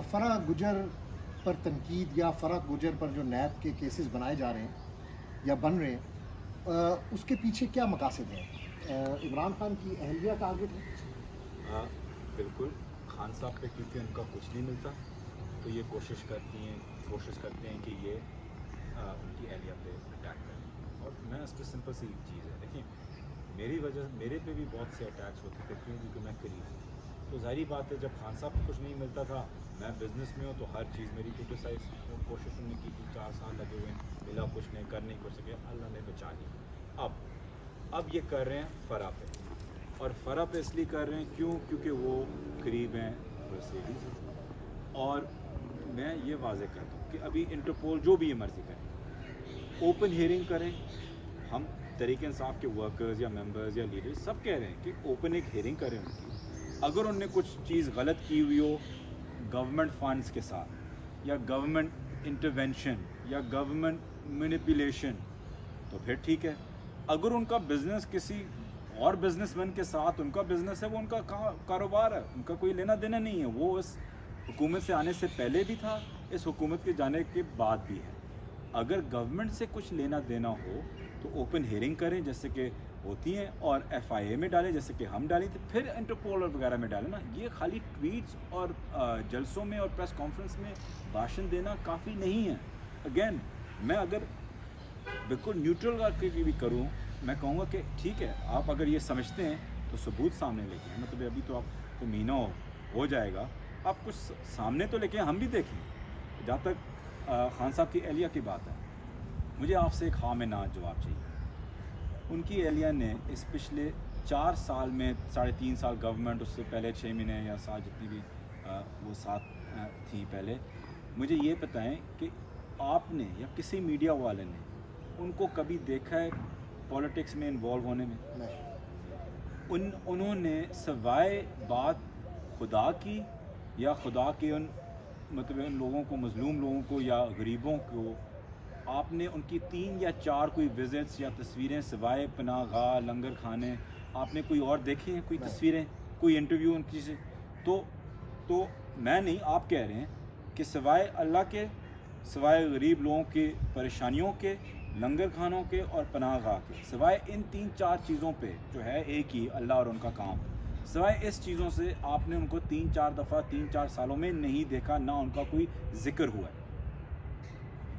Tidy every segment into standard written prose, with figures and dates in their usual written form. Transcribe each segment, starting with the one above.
فرح گجر پر تنقید یا فرح گجر پر جو نیب کے کیسز بنائے جا رہے ہیں یا بن رہے ہیں، اس کے پیچھے کیا مقاصد ہیں؟ عمران خان کی اہلیہ ٹارگٹ ہے؟ بالکل خان صاحب پہ کیونکہ ان کا کچھ نہیں ملتا تو یہ کوشش کرتے ہیں کہ یہ ان کی اہلیہ پہ اٹیک کریں. اور میں اس پہ سمپل سی چیز ہے، دیکھیں میرے پہ بھی بہت سے اٹیکس ہوتے تھے کیونکہ میں قریب ہوں. تو ظاہری بات ہے جب خان صاحب کو کچھ نہیں ملتا تھا، میں بزنس میں ہوں تو ہر چیز میری کرٹیسائز کوشش انہوں نے کی تھی. 4 سال لگے ہوئے ہیں، ملا کچھ نہیں، کر نہیں کر سکے، اللہ نے بچا لیا. اب یہ کر رہے ہیں فرح پہ، اور فرح پہ اس لیے کر رہے ہیں کیونکہ وہ قریب ہیں فرسٹ لیڈی سے. اور میں یہ واضح کرتا ہوں کہ ابھی انٹرپول جو بھی یہ مرضی کریں، اوپن ہیئرنگ کریں. ہم تحریک انصاف کے ورکرز یا ممبرز یا لیڈرز سب کہہ رہے ہیں کہ اوپن ایک ہیئرنگ کریں ان کی. اگر انہوں نے کچھ چیز غلط کی ہوئی ہو گورنمنٹ فنڈز کے ساتھ یا گورنمنٹ انٹرونشن یا گورنمنٹ مینیپولیشن تو پھر ٹھیک ہے. اگر ان کا بزنس کسی اور بزنس مین کے ساتھ، ان کا بزنس ہے، وہ ان کا کاروبار ہے، ان کا کوئی لینا دینا نہیں ہے. وہ اس حکومت سے آنے سے پہلے بھی تھا، اس حکومت کے جانے کے بعد بھی ہے. اگر گورنمنٹ سے کچھ لینا دینا ہو تو اوپن ہیئرنگ کریں جیسے کہ ہوتی ہیں، اور ایف آئی اے میں ڈالیں جیسے کہ ہم ڈالیں تھے، پھر انٹرپول اور وغیرہ میں ڈالیں نا. یہ خالی ٹویٹس اور جلسوں میں اور پریس کانفرنس میں بھاشن دینا کافی نہیں ہے. اگین میں اگر بالکل نیوٹرل کر کے بھی کروں، میں کہوں گا کہ ٹھیک ہے، آپ اگر یہ سمجھتے ہیں تو ثبوت سامنے لے کے، مطلب ابھی تو آپ کو مہینہ ہو جائے گا، آپ کچھ سامنے تو لے کے ہم بھی دیکھیں. جہاں تک خان صاحب کی اہلیہ کی بات ہے، مجھے آپ سے ایک ہاں میں نہ جواب چاہیے. ان کی اہلیہ نے اس پچھلے 4 سال میں 3.5 سال گورنمنٹ، اس سے پہلے 6 مہینے یا سال جتنی بھی وہ ساتھ تھیں پہلے، مجھے یہ بتائیں کہ آپ نے یا کسی میڈیا والے نے ان کو کبھی دیکھا ہے پولیٹکس میں انوالو ہونے میں؟ انہوں نے سوائے بات خدا کی یا خدا کے ان مطلب ان لوگوں کو، مظلوم لوگوں کو یا غریبوں کو، آپ نے ان کی 3 یا 4 کوئی وزٹس یا تصویریں سوائے پناہ گاہ، لنگر کھانے، آپ نے کوئی اور دیکھی ہیں کوئی تصویریں، کوئی انٹرویو ان کی سے؟ تو میں نہیں، آپ کہہ رہے ہیں کہ سوائے اللہ کے، سوائے غریب لوگوں کی پریشانیوں کے، لنگر کھانوں کے اور پناہ گاہ کے، سوائے ان 3-4 چیزوں پہ جو ہے ایک ہی اللہ اور ان کا کام، سوائے اس چیزوں سے آپ نے ان کو 3-4 دفعہ 3-4 سالوں میں نہیں دیکھا، نہ ان کا کوئی ذکر ہوا ہے.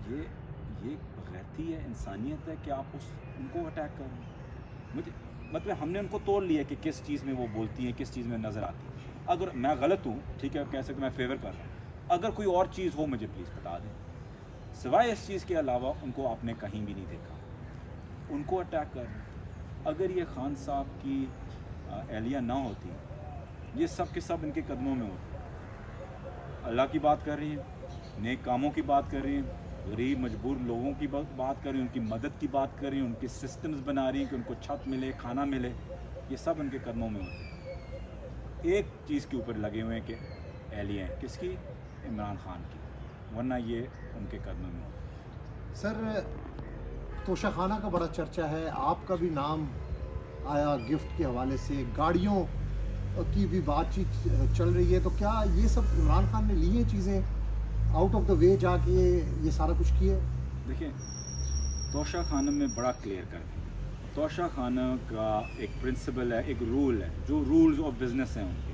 یہ غیرتی ہے، انسانیت ہے کہ آپ ان کو اٹیک کر رہے ہیں. مجھے مطلب ہم نے ان کو توڑ لیا کہ کس چیز میں وہ بولتی ہیں، کس چیز میں نظر آتی ہے. اگر میں غلط ہوں ٹھیک ہے، کہہ سکتے میں فیور کر رہا ہوں، اگر کوئی اور چیز ہو مجھے پلیز بتا دیں. سوائے اس چیز کے علاوہ ان کو آپ نے کہیں بھی نہیں دیکھا، ان کو اٹیک کر رہے ہیں. اگر یہ خان صاحب کی اہلیہ نہ ہوتی، یہ سب کے سب ان کے قدموں میں ہوتے. اللہ کی بات کر رہی ہیں، نیک کاموں کی بات کر رہی ہیں، غریب مجبور لوگوں کی بات کر رہی ہیں، ان کی مدد کی بات کر رہی ہیں، ان کی سسٹمز بنا رہی ہیں کہ ان کو چھت ملے، کھانا ملے. یہ سب ان کے قدموں میں ہوتے ہیں. ایک چیز کے اوپر لگے ہوئے ہیں کہ اہلیہ ہیں، کس کی؟ عمران خان کی، ورنہ یہ ان کے قدموں میں ہوتے ہیں. سر، توشہ خانہ کا بڑا چرچا ہے، آپ کا بھی نام آیا گفٹ کے حوالے سے، گاڑیوں کی بھی بات چیت چل رہی ہے. تو کیا یہ سب عمران خان نے لی ہیں چیزیں آؤٹ آف دا وے جا کے یہ سارا کچھ کیا؟ دیکھیں، توشہ خانہ میں بڑا کلیئر کر دیں. توشہ خانہ کا ایک پرنسپل ہے، ایک رول ہے، جو رولز آف بزنس ہیں ان کے.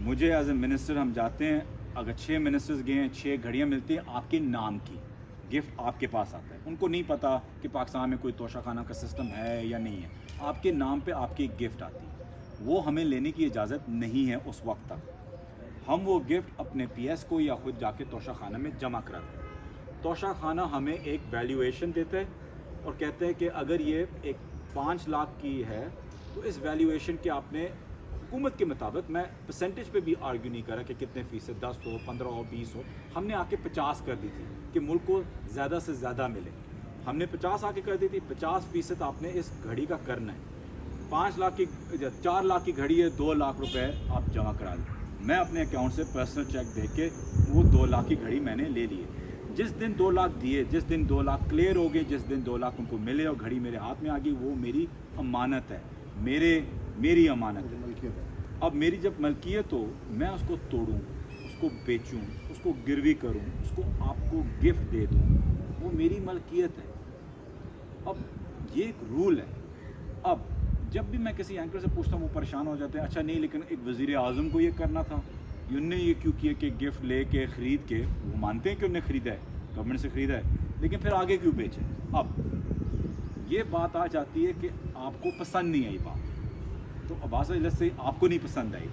مجھے ایز اے منسٹر، ہم جاتے ہیں، اگر 6 منسٹرز گئے ہیں، 6 گھڑیاں ملتی ہیں آپ کے نام کی، گفٹ آپ کے پاس آتا ہے. ان کو نہیں پتا کہ پاکستان میں کوئی توشہ خانہ کا سسٹم ہے یا نہیں ہے. آپ کے نام پہ آپ کی ایک گفٹ آتی ہے، وہ ہمیں لینے کی اجازت نہیں ہے اس وقت تک. ہم وہ گفٹ اپنے پی ایس کو یا خود جا کے توشہ خانہ میں جمع کراتے ہیں. توشہ خانہ ہمیں ایک ویلیویشن دیتا ہے اور کہتے ہیں کہ اگر یہ ایک 5 لاکھ کی ہے تو اس ویلیویشن کے آپ نے حکومت کے مطابق، میں پرسنٹیج پہ بھی آرگیو نہیں کر رہا کہ کتنے فیصد، 10 ہو، 15 ہو، 20 ہو، ہم نے آ کے 50 کر دی تھی کہ ملک کو زیادہ سے زیادہ ملے. ہم نے 50 آ کے کر دی تھی. 50% آپ نے اس گھڑی کا کرنا ہے. 5 لاکھ کی 4 لاکھ کی گھڑی ہے، 2 لاکھ روپے آپ جمع کرا دیں. میں اپنے اکاؤنٹ سے پرسنل چیک دے کے وہ 2 لاکھ کی گھڑی میں نے لے لی ہے. جس دن 2 لاکھ دیے، جس دن 2 لاکھ کلیئر ہو گئے، جس دن 2 لاکھ ان کو ملے اور گھڑی میرے ہاتھ میں آ گئی، وہ میری امانت ہے، میری امانت ہے. اب میری جب ملکیت ہو، میں اس کو توڑوں، اس کو بیچوں, اس کو گروی کروں, اس کو آپ کو گفٹ دے دوں, وہ میری ملکیت ہے. اب یہ ایک رول ہے. اب جب بھی میں کسی اینکر سے پوچھتا ہوں وہ پریشان ہو جاتے ہیں, اچھا نہیں لیکن ایک وزیر اعظم کو یہ کرنا تھا, انہوں نے یہ کیوں کیا کہ گفٹ لے کے خرید کے, وہ مانتے ہیں کہ انہوں نے خریدا ہے, گورنمنٹ سے خریدا ہے, لیکن پھر آگے کیوں بیچے. اب یہ بات آ جاتی ہے کہ آپ کو پسند نہیں آئی بات, تو عباس اجلس سے آپ کو نہیں پسند آئی,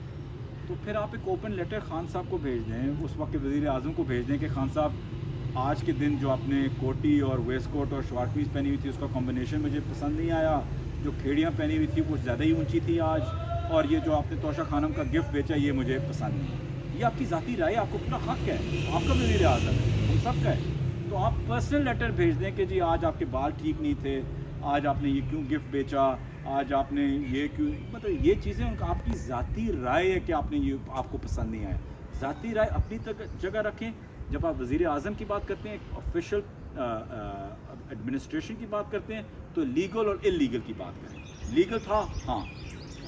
تو پھر آپ ایک اوپن لیٹر خان صاحب کو بھیج دیں, اس وقت کے وزیر اعظم کو بھیج دیں کہ خان صاحب آج کے دن جو آپ نے کوٹی اور ویسٹ کوٹ اور شلوار قمیض پہنی ہوئی تھی اس کا کمبینیشن مجھے پسند نہیں آیا, جو کھیڑیاں پہنی ہوئی تھی وہ زیادہ ہی اونچی تھی آج, اور یہ جو آپ نے توشہ خانم کا گفٹ بیچا یہ مجھے پسند نہیں. یہ آپ کی ذاتی رائے, آپ کو اپنا حق ہے, آپ کا وزیر اعظم ہے, ہم سب کا ہے. تو آپ پرسنل لیٹر بھیج دیں کہ جی آج آپ کے بال ٹھیک نہیں تھے, آج آپ نے یہ کیوں گفٹ بیچا, آج آپ نے یہ کیوں, مطلب یہ چیزیں ان کا آپ کی ذاتی رائے ہے کہ آپ نے یہ آپ کو پسند نہیں آیا. ذاتی رائے اپنی جگہ رکھیں. جب آپ وزیر اعظم کی بات کرتے ہیں, آفیشیل ایڈمنسٹریشن کی بات کرتے ہیں, تو لیگل اور ان لیگل کی بات کریں. لیگل تھا, ہاں,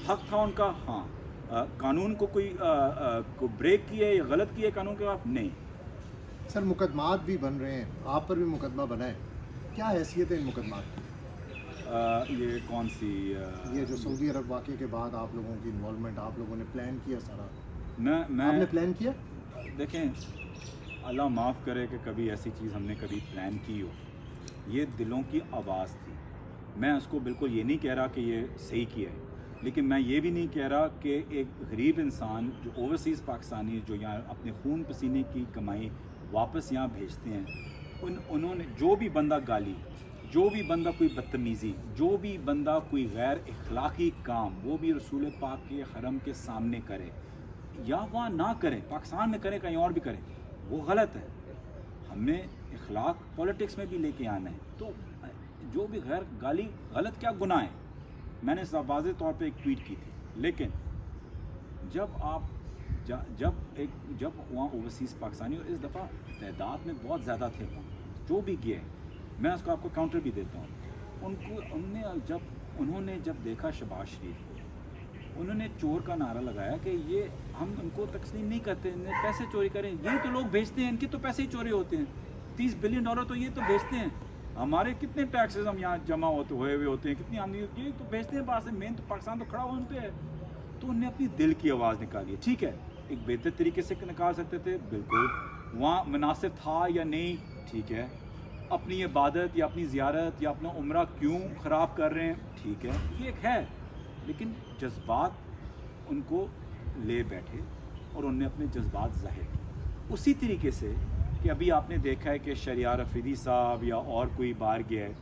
حق تھا ان کا, ہاں, قانون کو کوئی بریک کیا ہے یا غلط کیا ہے قانون کے خلاف, نہیں. سر مقدمات بھی بن رہے ہیں, آپ پر بھی مقدمہ بنا ہے, کیا حیثیت ہے ان مقدمات کی؟ یہ کون سی یہ جو سعودی عرب واقعے کے بعد آپ لوگوں کی انوالومنٹ, آپ لوگوں نے پلان کیا سارا, میں آپ نے پلان کیا؟ دیکھیں, اللہ معاف کرے کہ کبھی ایسی چیز ہم نے کبھی پلان کی ہو. یہ دلوں کی آواز تھی. میں اس کو بالکل یہ نہیں کہہ رہا کہ یہ صحیح کیا ہے, لیکن میں یہ بھی نہیں کہہ رہا کہ ایک غریب انسان جو اوورسیز پاکستانی جو یہاں اپنے خون پسینے کی کمائی واپس یہاں بھیجتے ہیں, انہوں نے جو بھی بندہ گالی, جو بھی بندہ کوئی بدتمیزی, جو بھی بندہ کوئی غیر اخلاقی کام, وہ بھی رسول پاک کے حرم کے سامنے کرے یا وہاں نہ کرے, پاکستان میں کرے کہیں اور بھی کرے, وہ غلط ہے. ہم نے اخلاق پولیٹکس میں بھی لے کے آنا ہے. تو جو بھی غیر گالی غلط کیا گناہ ہے, میں نے واضح طور پہ ایک ٹویٹ کی تھی. لیکن جب آپ جب وہاں اوورسیز پاکستانی, اور اس دفعہ تعداد میں بہت زیادہ تھے وہاں, جو بھی گئے, میں اس کو آپ کو کاؤنٹر بھی دیتا ہوں, انہوں نے جب دیکھا شہباز شریف کو, انہوں نے چور کا نعرہ لگایا کہ یہ ہم ان کو تسلیم نہیں کرتے, پیسے چوری کریں, یہ تو لوگ بھیجتے ہیں, ان کے تو پیسے ہی چوری ہوتے ہیں, $30 بلین تو یہ تو بھیجتے ہیں, ہمارے کتنے ٹیکسز ہم یہاں جمع ہوئے ہوتے ہیں, کتنی آمدنی, یہ تو بھیجتے ہیں باہر سے, مین تو پاکستان تو کھڑا ہوا ان پہ ہے. تو انہوں نے اپنی دل کی آواز نکالی ہے. ٹھیک ہے, ایک بہتر طریقے سے نکال سکتے تھے, بالکل وہاں مناسب تھا یا نہیں, ٹھیک ہے, اپنی عبادت یا اپنی زیارت یا اپنا عمرہ کیوں خراب کر رہے ہیں, ٹھیک ہے, یہ ایک ہے, لیکن جذبات ان کو لے بیٹھے اور انہوں نے اپنے جذبات ظاہر کیے. اسی طریقے سے کہ ابھی آپ نے دیکھا ہے کہ شہریار افریدی صاحب یا اور کوئی باہر گیا ہے,